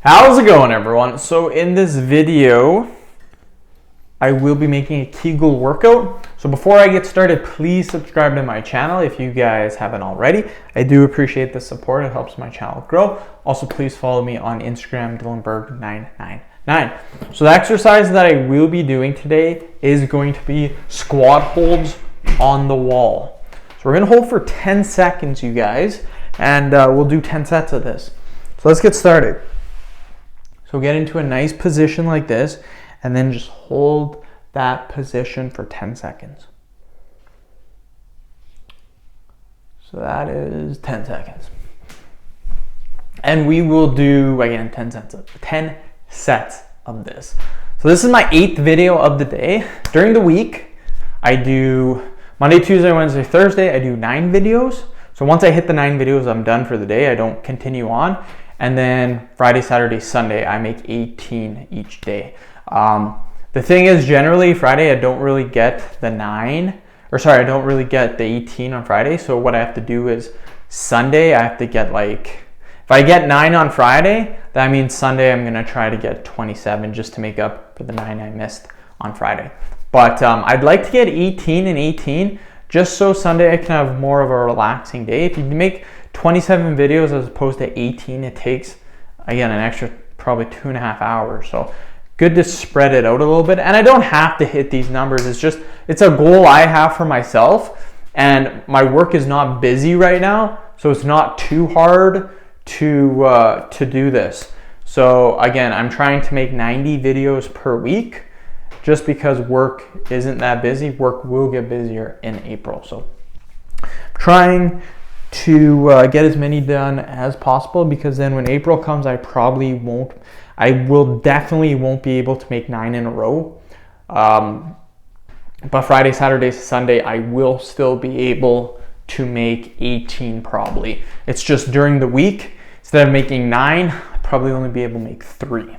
How's it going, everyone? So in this video, I will be making a Kegel workout. So before I get started, please subscribe to my channel if you guys haven't already. I do appreciate the support. It helps my channel grow. Also, please follow me on Instagram, Dylanberg999. So the exercise that I will be doing today is going to be squat holds on the wall. So we're gonna hold for 10 seconds, you guys, and we'll do 10 sets of this. So let's get started. So get into a nice position like this, and then just hold that position for 10 seconds. So that is 10 seconds. And we will do, again, 10 sets of this. So this is my 8th video of the day. During the week, I do Monday, Tuesday, Wednesday, Thursday, I do 9 videos. So once I hit the 9 videos, I'm done for the day. I don't continue on. And then Friday, Saturday, Sunday, I make 18 each day. The thing is, generally Friday, I don't really get the 18 on Friday. So what I have to do is Sunday, I have to get if I get 9 on Friday, that means Sunday I'm gonna try to get 27 just to make up for the 9 I missed on Friday. But I'd like to get 18 and 18 just so Sunday I can have more of a relaxing day. If you make 27 videos as opposed to 18, it takes, again, an extra probably 2.5 hours. So good to spread it out a little bit. And I don't have to hit these numbers. It's a goal I have for myself, and my work is not busy right now, so it's not too hard to do this. So again, I'm trying to make 90 videos per week just because work isn't that busy. Work will get busier in April. So I'm trying to get as many done as possible, because then when April comes, I definitely won't be able to make 9 in a row. But Friday, Saturday, Sunday, I will still be able to make 18 probably. It's just during the week, instead of making 9, I'll probably only be able to make 3.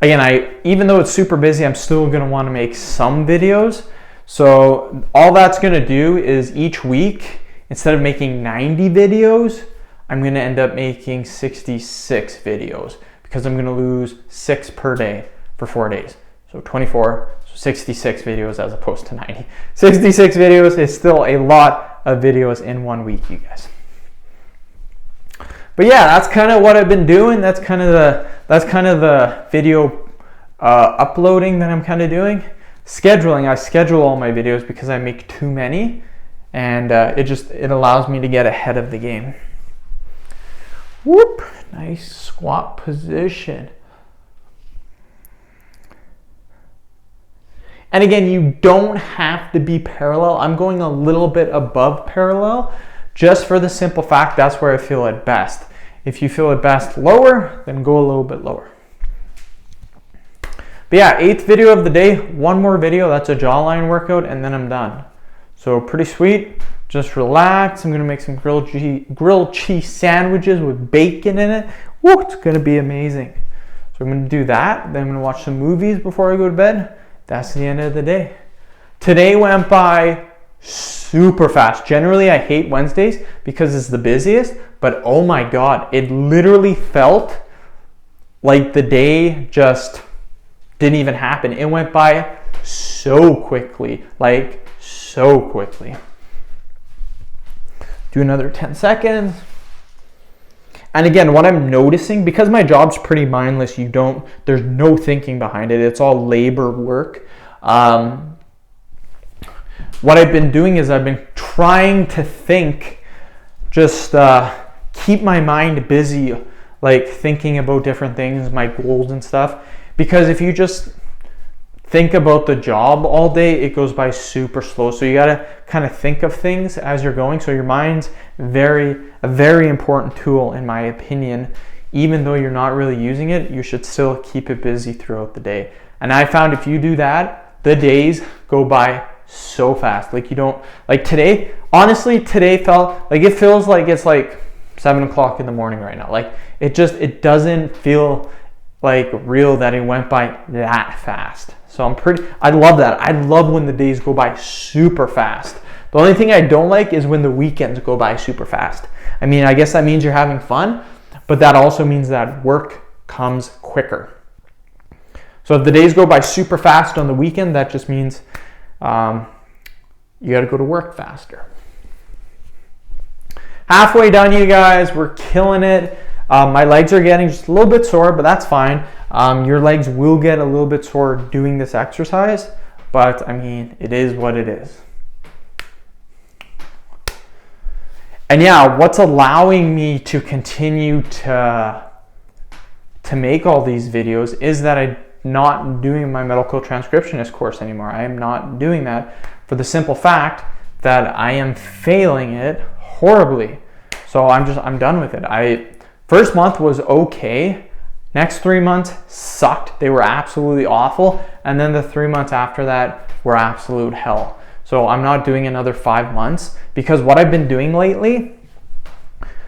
Again, even though it's super busy, I'm still gonna wanna make some videos. So all that's gonna do is each week, instead of making 90 videos, I'm gonna end up making 66 videos, because I'm gonna lose 6 per day for 4 days. So 24, so 66 videos as opposed to 90. 66 videos is still a lot of videos in 1 week, you guys. But yeah, that's kind of what I've been doing. That's kind of the video uploading that I'm kind of doing. Scheduling, I schedule all my videos because I make too many. And it allows me to get ahead of the game. Whoop, nice squat position. And again, you don't have to be parallel. I'm going a little bit above parallel just for the simple fact that's where I feel it best. If you feel it best lower, then go a little bit lower. But yeah, 8th video of the day, 1 more video, that's a jawline workout, and then I'm done. So pretty sweet. Just relax. I'm gonna make some grilled cheese sandwiches with bacon in it. Woo, it's gonna be amazing. So I'm gonna do that. Then I'm gonna watch some movies before I go to bed. That's the end of the day. Today went by super fast. Generally, I hate Wednesdays because it's the busiest, but oh my God, it literally felt like the day just didn't even happen. It went by so quickly, so quickly. Do another 10 seconds. And again, what I'm noticing, because my job's pretty mindless, there's no thinking behind it. It's all labor work. What I've been doing is I've been trying to think, just keep my mind busy, thinking about different things, my goals and stuff. Because if you just think about the job all day, it goes by super slow. So you gotta kind of think of things as you're going. So your mind's a very important tool, in my opinion. Even though you're not really using it, you should still keep it busy throughout the day. And I found if you do that, the days go by so fast. Today, honestly, today it feels like it's 7 o'clock in the morning right now. It doesn't feel real that it went by that fast. So I love that. I love when the days go by super fast. The only thing I don't like is when the weekends go by super fast. I mean, I guess that means you're having fun, but that also means that work comes quicker. So if the days go by super fast on the weekend, that just means you got to go to work faster. Halfway done, you guys. We're killing it. My legs are getting just a little bit sore, but that's fine. Your legs will get a little bit sore doing this exercise, but I mean, it is what it is. And yeah, what's allowing me to continue to make all these videos is that I'm not doing my medical transcriptionist course anymore. I am not doing that for the simple fact that I am failing it horribly. So I'm done with it. First month was okay. Next 3 months sucked. They were absolutely awful. And then the 3 months after that were absolute hell. So I'm not doing another 5 months, because what I've been doing lately,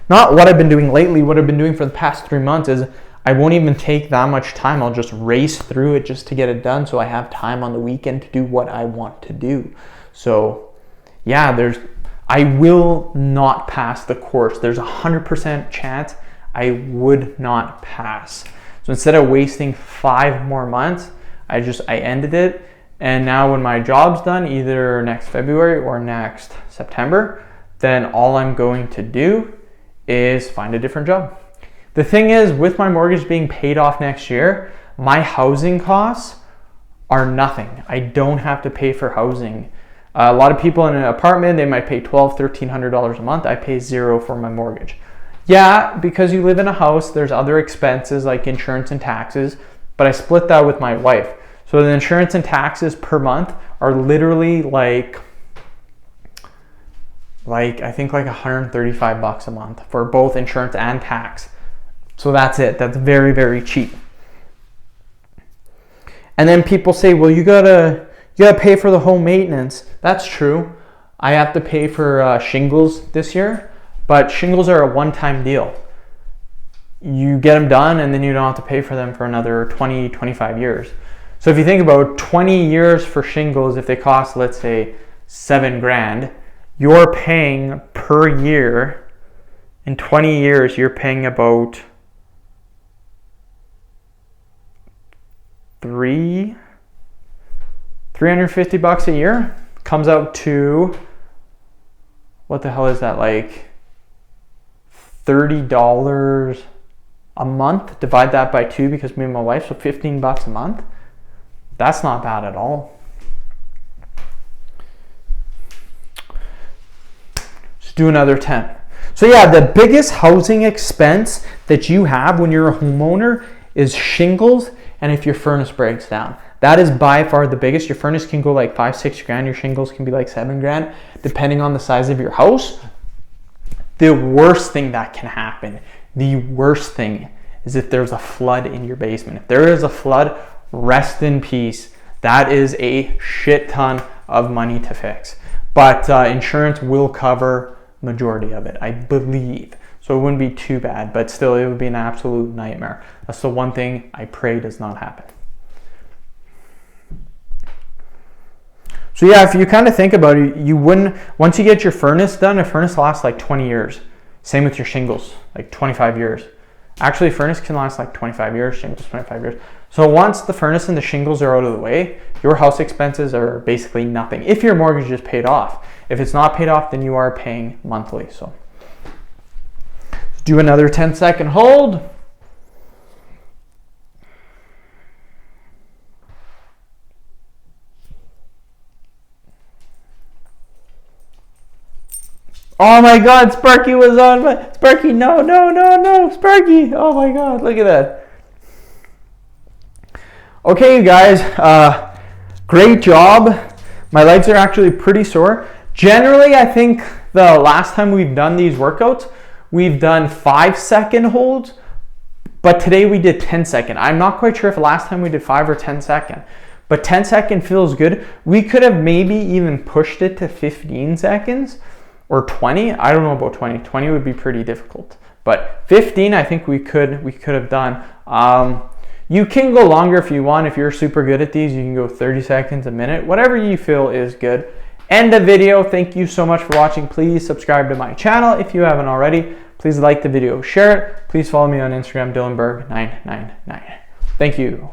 what I've been doing for the past 3 months is I won't even take that much time. I'll just race through it just to get it done, so I have time on the weekend to do what I want to do. So yeah, I will not pass the course. There's a 100% chance I would not pass. So instead of wasting 5 more months, I ended it. And now when my job's done, either next February or next September, then all I'm going to do is find a different job. The thing is, with my mortgage being paid off next year, my housing costs are nothing. I don't have to pay for housing. A lot of people in an apartment, they might pay $1,200, $1,300 a month. I pay $0 for my mortgage. Yeah, because you live in a house, there's other expenses like insurance and taxes, but I split that with my wife. So the insurance and taxes per month are literally like I think like $135 a month for both insurance and tax. So that's it. That's very, very cheap. And then people say, well, you gotta pay for the home maintenance. That's true. I have to pay for shingles this year, but shingles are a one-time deal. You get them done and then you don't have to pay for them for another 20, 25 years. So if you think about 20 years for shingles, if they cost, let's say, $7,000, you're paying per year, in 20 years, you're paying about $350 a year. Comes out to, what the hell is that, like $30 a month. Divide that by 2 because me and my wife, so $15 a month. That's not bad at all. Let's do another 10. So yeah, the biggest housing expense that you have when you're a homeowner is shingles, and if your furnace breaks down. That is by far the biggest. Your furnace can go like $5,000-$6,000. Your shingles can be like $7,000, depending on the size of your house. The worst thing that can happen, the worst thing, is if there's a flood in your basement. If there is a flood, rest in peace. That is a shit ton of money to fix. But insurance will cover majority of it, I believe. So it wouldn't be too bad, but still it would be an absolute nightmare. That's the one thing I pray does not happen. So yeah, if you kind of think about it, you wouldn't, once you get your furnace done, a furnace lasts like 20 years. Same with your shingles, like 25 years. Actually, a furnace can last like 25 years, shingles 25 years. So once the furnace and the shingles are out of the way, your house expenses are basically nothing. If your mortgage is paid off. If it's not paid off, then you are paying monthly. So let's do another 10-second hold. Oh my God, Sparky was on my, Sparky, no, Sparky. Oh my God, look at that. Okay, you guys, great job. My legs are actually pretty sore. Generally, I think the last time we've done these workouts, we've done 5-second holds, but today we did 10-second. I'm not quite sure if last time we did 5 or 10-second, but 10-second feels good. We could have maybe even pushed it to 15 seconds or 20. I don't know about 20. 20 would be pretty difficult, but 15, I think we could have done. You can go longer if you want. If you're super good at these, you can go 30 seconds, a minute, whatever you feel is good. End the video. Thank you so much for watching. Please subscribe to my channel if you haven't already. Please like the video, share it. Please follow me on Instagram, DylanBerg999. Thank you.